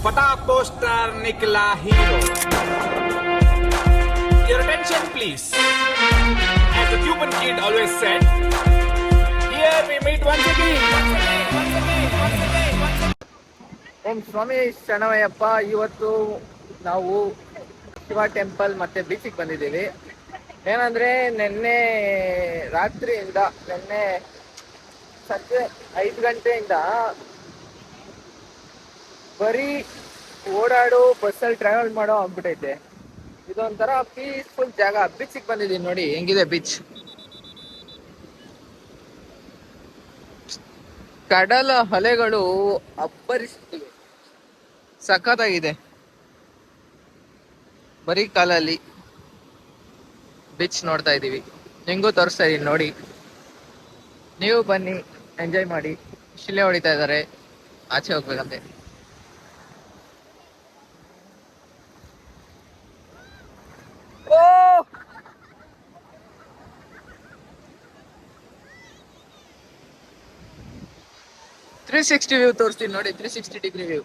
फटा पोस्टर निकला hero. Your attention please. As the Cuban kid always said, here we meet once again. ಓಂ ಸ್ವಾಮಿ ಶರಣಮಯ್ಯಪ್ಪ. ಇವತ್ತು ನಾವು Shiva temple ಮತ್ತೆ ಬೀಚಿಗೆ ಬಂದಿದ್ದೀವಿ. ಏನಂದ್ರೆ ನಿನ್ನೆ ಸಂಜೆ 5 ಗಂಟೆಯಿಂದ ಬರೀ ಓಡಾಡು ಬಸ್ಸಲ್ಲಿ ಟ್ರಾವೆಲ್ ಮಾಡೋ ಆಗ್ಬಿಟ್ಟೈತೆ. ಇದೊಂಥರ ಪೀಸ್ಫುಲ್ ಜಾಗ. ಬೀಚಿಗೆ ಬಂದಿದ್ದೀನಿ ನೋಡಿ ಹೆಂಗಿದೆ ಬೀಚ್. ಕಡಲ ಅಲೆಗಳು ಅಬ್ಬರಿಸುತ್ತಿವೆ, ಸಖತ್ತಾಗಿದೆ. ಬರೀ ಕಾಲಲ್ಲಿ ಬೀಚ್ ನೋಡ್ತಾ ಇದೀವಿ. ನಿಂಗೂ ತೋರಿಸ್ತಾ ಇದೀನಿ ನೋಡಿ, ನೀವು ಬನ್ನಿ ಎಂಜಾಯ್ ಮಾಡಿ. ಶಿಲೆ ಹೊಡಿತಾ ಇದ್ದಾರೆ, ಆಚೆ ಹೋಗ್ಬೇಕಂತೆ. ಓ 360 ವ್ಯೂ ತೋರಿಸ್ತೀನಿ ನೋಡಿ. 360 ಡಿಗ್ರಿ ವ್ಯೂ.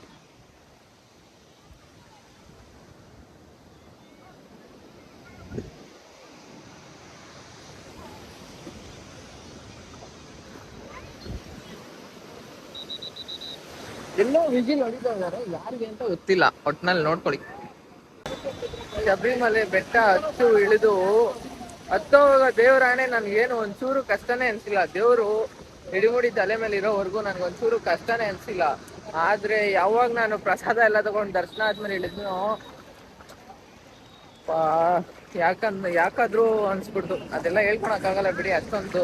ಎಲ್ಲೋ ವಿಜಿಲ್ ಹೊಡಿತಾ ಇದ್ದಾರೆ, ಯಾರಿಗೆ ಅಂತ ಗೊತ್ತಿಲ್ಲ. ಒಟ್ನಲ್ಲಿ ನೋಡ್ಕೊಳ್ಳಿ. ಶಬರಿಮಲೆ ಬೆಟ್ಟ ಇಳಿದು ಹತ್ತೋವಾಗ ದೇವರಾಣೆ ನನ್ಗೇನು ಒಂಚೂರು ಕಷ್ಟನೇ ಅನ್ಸಿಲ್ಲ. ದೇವರು ಹಿಡಿಮುಡಿ ತಲೆ ಮೇಲೆ ಇರೋವರೆಗೂ ನನ್ಗೆ ಒಂಚೂರು ಕಷ್ಟನೇ ಅನ್ಸಿಲ್ಲ. ಆದ್ರೆ ಯಾವಾಗ ನಾನು ಪ್ರಸಾದ ಎಲ್ಲ ತಗೊಂಡು ದರ್ಶನ ಆದ್ಮೇಲೆ ಇಳಿದ್ನೋ, ಯಾಕಾದ್ರೂ ಅನ್ಸ್ಬಿಡ್ತು. ಅದೆಲ್ಲ ಹೇಳ್ಕೊಳಕ್ಕಾಗಲ್ಲ ಬಿಡಿ, ಅಷ್ಟೊಂದು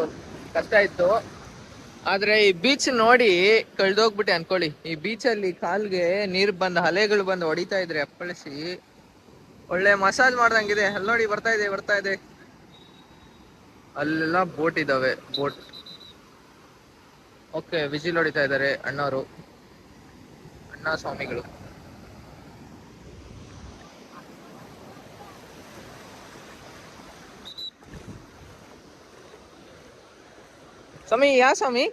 ಕಷ್ಟ ಇತ್ತು. ಆದ್ರೆ ಈ ಬೀಚ್ ನೋಡಿ ಕಳ್ದೋಗ್ಬಿಟ್ಟೆ ಅನ್ಕೊಳ್ಳಿ. ಈ ಬೀಚಲ್ಲಿ ಕಾಲ್ಗೆ ನೀರ್ ಬಂದ ಅಲೆಗಳು ಬಂದು ಹೊಡಿತಾ ಇದ್ರೆ ಅಪ್ಪಳಿಸಿ ಒಳ್ಳೆ ಮಸಾಜ್ ಮಾಡ್ದಂಗಿದೆ. ಅಲ್ಲಿ ನೋಡಿ ಬರ್ತಾ ಇದೆ. ಅಲ್ಲೆಲ್ಲ ಬೋಟ್ ಇದಾವೆ, ಬೋಟ್. ಓಕೆ, ವಿಜಿಲ್ ಹೊಡಿತಾ ಇದ್ದಾರೆ ಅಣ್ಣವರು, ಅಣ್ಣ ಸ್ವಾಮಿಗಳು. स्वामी यहाँ स्वामी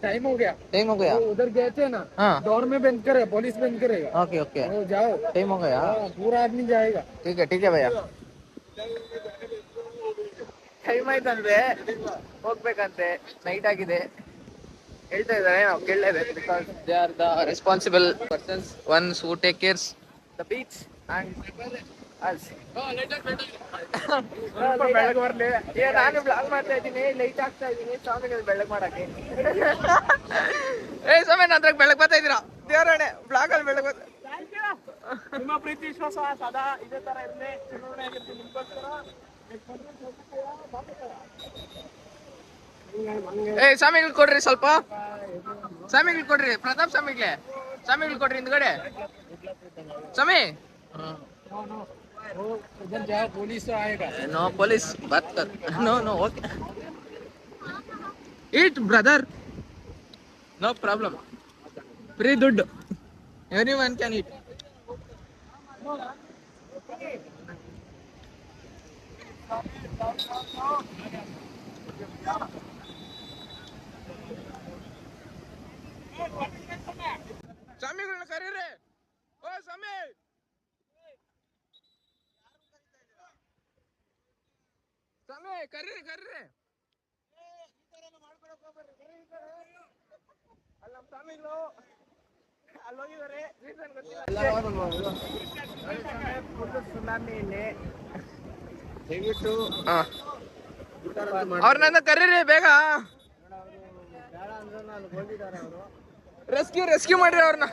टाइम हो गया वो उधर गए थे ना. हाँ दौर में बंद करे, पुलिस बंद करेगा. ओके ओके वो जाओ, टाइम हो गया. पूरा आदमी जाएगा. ठीक है भैया. ಟೈಮ್ ಆಯ್ತಂದ್ರೆ ಹೋಗ್ಬೇಕಂತೆ, ನೈಟ್ ಆಗಿದೆ ಹೇಳ್ತಾ ಇದ್ದಾರೆ. ನಾವು ಕೇಳಲೇಬೇಕು, because they are the responsible persons, ones who take cares the beach and us. ನಾನು ಬ್ಲಾಗ್ ಮಾಡ್ತಾ ಇದ್ದೀನಿ, ಲೈಟ್ ಆಗ್ತಾ ಇದ್ದೀನಿ ಸ್ವಾಮಿಗಳು ಬೆಳಗ್ ಮಾಡಕ್ಕೆ. ಸ್ವಾಮಿ ನಂತರ ಬೆಳಗ್ ಬರ್ತಾ ಇದ್ದೀರಾ ದೇವರಾಣೆ ಬ್ಲಾಗ್ ಅಲ್ಲಿ ಬೆಳಗ್ ಬರ್ತಾ. ನಿಮ್ಮ ಪ್ರೀತಿ ವಿಶ್ವಾಸ ಸದಾ ಇದೇ ತರ ಇರಲಿ. ಚುನಾವಣೆ ಆಗಿರ್ತೀನಿ ನಿಮ್ಗೋಸ್ಕರ. ಸ್ವಾಮಿಗಳು ಕೊಡ್ರಿ, ಸ್ವಲ್ಪ ಸ್ವಾಮಿಗಳು ಕೊಡ್ರಿ. ಪ್ರತಾಪ್ ಸ್ವಾಮಿಗಳು ಕೊಡ್ರಿ ಹಿಂದ್ಗಡೆ. ಸ್ವಾಮಿ उधर जाओ, पुलिस आएगा. नो पुलिस बात कर. नो ओके ಈಟ್ ಬ್ರದರ್, ನೋ ಪ್ರಾಬ್ಲಮ್. ಫ್ರೀ ದುಡ್ಡು, ಎವ್ರಿ ಒನ್ ಕ್ಯಾನ್ ಈಟ್. ಸ್ವಾಮಿಗಳನ್ನ ಕರೀರಿ. ಓ ಸ್ವಾಮಿ, ಸ್ವಾಮಿ ಕರೀರಿ. ಅಲ್ಲಿ ನಮ್ಮ ಸ್ವಾಮಿಗಳು ಅಲ್ಲಿ ಹೋಗಿದ್ದಾರೆ, ರೀಸನ್ ಗೊತ್ತಿಲ್ಲ. ಸುನಾಮಿ ಇಲ್ಲಿ ದಯವಿಟ್ಟು ಅವ್ರನ್ನ ಕರೀರಿ ಬೇಗ. ರೆಸ್ಕ್ಯೂ ಮಾಡ್ರಿ ಅವ್ರನ್ನ.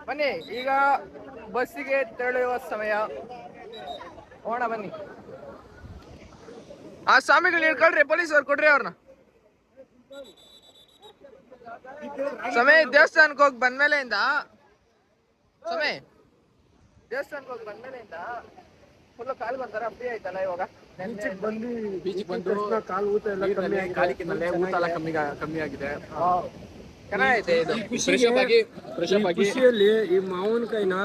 ಬನ್ನಿ, ಈಗ ಬಸ್ಸಿಗೆ ತೆರಳುವ ಸಮಯ. ಹೋಗೋಣ ಬನ್ನಿ. ಆ ಸ್ವಾಮಿಗಳು ಇಳ್ಕೊಳ್ರಿ, ಪೊಲೀಸ್ ಅವ್ರು ಕೊಡ್ರಿ ಅವ್ರನ್ನ. ಸಮಯ ದೇವಸ್ಥಾನಕ್ಕೆ ಹೋಗಿ ಬಂದ್ಮೇಲೆಯಿಂದ ಫುಲ್ ಕಾಲು ಬಂತಾರ ಫ್ರೀ ಆಯ್ತಲ್ಲ ಇವಾಗ. ಬೀಚ್ ಬಂದು ಕಾಲು ಊತ ಎಲ್ಲ ಕಮ್ಮಿ ಆಗಿ, ಕಾಲಿಕಿನಲ್ಲೇ ಊತ ಎಲ್ಲ ಕಮ್ಮಿ ಆಗಿದೆ. ಚೆನ್ನಾಗೈತೆ ಇದು. ಖುಷಿಯಲ್ಲಿ ಈ ಮಾವಿನಕಾಯಿನ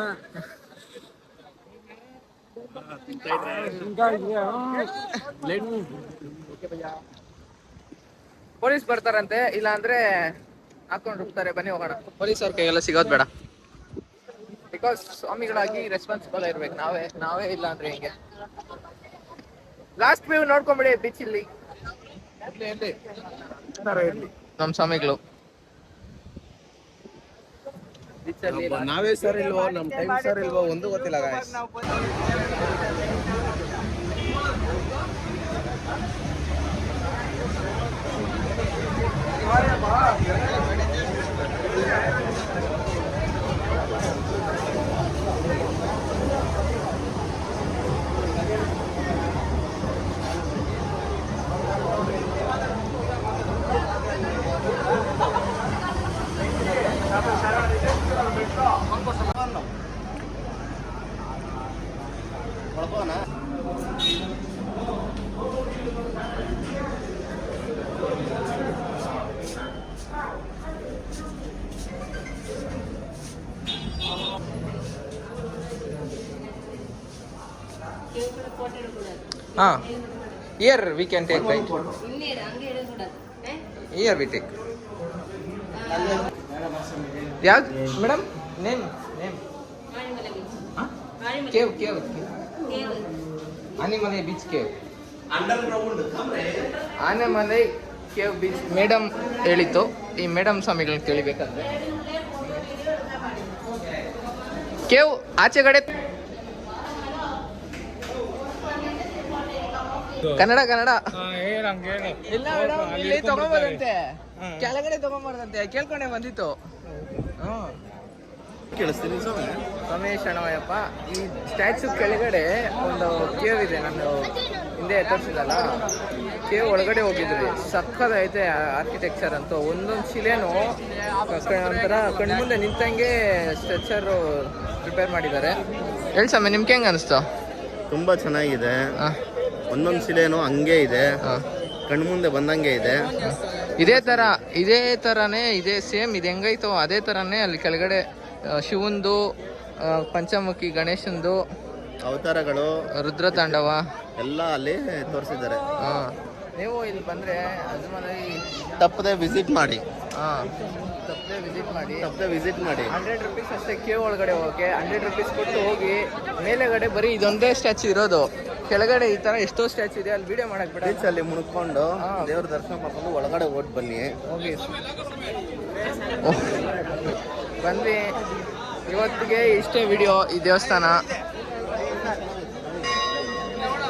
ಪೊಲೀಸ್ ಬರ್ತಾರಂತೆ, ಇಲ್ಲ ಅಂದ್ರೆ ಹಾಕೊಂಡು ಹೋಗ್ತಾರೆ. ಬನ್ನಿ ಹೋಗೋಣ. ಪೊಲೀಸ್ ಅವ್ರ ಕೈಗೆಲ್ಲ ಸಿಗೋದು ಬೇಡ. ಬಿಕಾಸ್ ಸ್ವಾಮಿಗಳಾಗಿ ರೆಸ್ಪಾನ್ಸಿಬಲ್ ಇರ್ಬೇಕು ನಾವೇ ಇಲ್ಲ ಅಂದ್ರೆ ಹಿಂಗೆ. ಲಾಸ್ಟ್ ವ್ಯೂ ನೋಡ್ಕೊಂಬಿಡಿ ಬೀಚ್ ಇಲ್ಲಿ. ನಮ್ ಸ್ವಾಮಿಗಳು ಬೀಚ್ ಅಲ್ಲಿ ನಾವೇ ಸರ್ ಇಲ್ವೋ, ನಮ್ ಟೈಮ್ ಸರ್ ಇಲ್ವೋ ಒಂದು ಗೊತ್ತಿಲ್ಲ ಗಾಯ್ಸ್. ಹಾ, here we can take, right? Here we take. ಯಾವ್ದು madam? Name cave Anemalai beach cave. Anemalai cave beach madam ಹೇಳಿತ್ತು. ಈ ಮೇಡಮ್ ಸ್ವಾಮಿಗಳನ್ನ ಕೇಳಿಬೇಕಾದ್ರೆ ಕೇವ್ ಆಚೆಗಡೆ ಕನ್ನಡ ಇಲ್ಲ ಮೇಡಮ್, ಇಲ್ಲಿ ತಗೊಂಬರಂತೆ, ಕೆಳಗಡೆ ತಗೊಂಬಾರ್ದಂತೆ, ಕೇಳ್ಕೊಂಡೆ ಬಂದಿತ್ತು. ಕೇಳಿಸ್ತೀನಿ ಸ್ವಾಮಿ ಶರಣಮಯ್ಯಪ್ಪ. ಈ ಸ್ಟ್ಯಾಚು ಕೆಳಗಡೆ ಒಂದು ಕೇವ್ ಇದೆ, ನಾನು ಹಿಂದೆ ತೋರಿಸಿದಲ್ಲ, ಕೇವ್ ಒಳಗಡೆ ಹೋಗಿದ್ರಿ. ಸಕ್ಕದೈತೆ ಆರ್ಕಿಟೆಕ್ಚರ್ ಅಂತೂ. ಒಂದೊಂದು ಶಿಲೆನೂ ಒಂಥರ ಕಣ್ಮುಂದೆ ನಿಂತಂಗೆ ಸ್ಟ್ರಕ್ಚರ್ ಪ್ರಿಪೇರ್ ಮಾಡಿದ್ದಾರೆ. ಹೇಳಿ ಸ್ವಾಮಿ, ನಿಮ್ಗೆ ಹೆಂಗೆ ಅನಿಸ್ತು? ತುಂಬಾ ಚೆನ್ನಾಗಿದೆ. ಒಂದೊಂದು ಶಿಲೆನೂ ಹಂಗೆ ಇದೆ, ಕಣ್ಮುಂದೆ ಬಂದಂಗೆ ಇದೆ. ಇದೇ ತರನೇ ಇದೆ, ಸೇಮ್ ಇದು ಹೆಂಗೈತೋ ಅದೇ ತರನೇ ಅಲ್ಲಿ ಕೆಳಗಡೆ ಶಿವಂದು, ಪಂಚಮುಖಿ ಗಣೇಶಂದು ಅವತಾರಗಳು, ರುದ್ರ ತಾಂಡವ ಎಲ್ಲ ಅಲ್ಲಿ ತೋರಿಸಿದ್ದಾರೆ. ನೀವು ಇಲ್ಲಿ ಬಂದ್ರೆ ತಪ್ಪದೆ ವಿಸಿಟ್ ಮಾಡಿ. ತಪ್ಪದೆ ವಿಸಿಟ್ ಮಾಡಿ. 100 rupees ಅಷ್ಟೇ ಕೇವ್ ಒಳಗಡೆ ಹೋಗಕ್ಕೆ. 100 rupees ಕೊಟ್ಟು ಹೋಗಿ. ಮೇಲೆಗಡೆ ಬರೀ ಇದೊಂದೇ ಸ್ಟ್ಯಾಚು ಇರೋದು, ಕೆಳಗಡೆ ಈ ತರ ಎಷ್ಟೋ ಸ್ಟ್ಯಾಚು ಇದೆ. ಅಲ್ಲಿ ವಿಡಿಯೋ ಮಾಡಕ್ ಬಿಡ. ಬೀಚ್ ಅಲ್ಲಿ ಮುನ್ಕೊಂಡು ದೇವ್ರ ದರ್ಶನ ಮಾಡ್ಕೊಂಡು ಒಳಗಡೆ ಓಟ್ ಬನ್ನಿ. ಹೋಗಿ ಬಂದ್ವಿ. ಇವತ್ತಿಗೆ ಇಷ್ಟೇ ವಿಡಿಯೋ. ಈ ದೇವಸ್ಥಾನ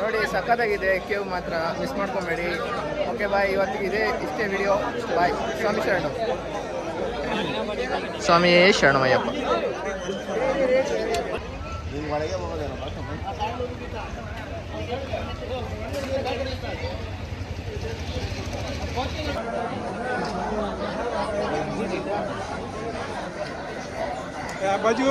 ನೋಡಿ, ಸಖತ್ತಾಗಿದೆ. ಕೇವ್ ಮಾತ್ರ ಮಿಸ್ ಮಾಡ್ಕೊಬೇಡಿ. Okay bye. ಇವತ್ತಿಗೆ ಇಷ್ಟೇ ವಿಡಿಯೋ. ಬಾಯ್. ಸ್ವಾಮಿ ಶರಣ. ಸ್ವಾಮಿಯೇ ಶರಣಮಯ್ಯಪ್ಪ. ಒಳಗೆ ಹೋಗೋದೇನೋ बाजू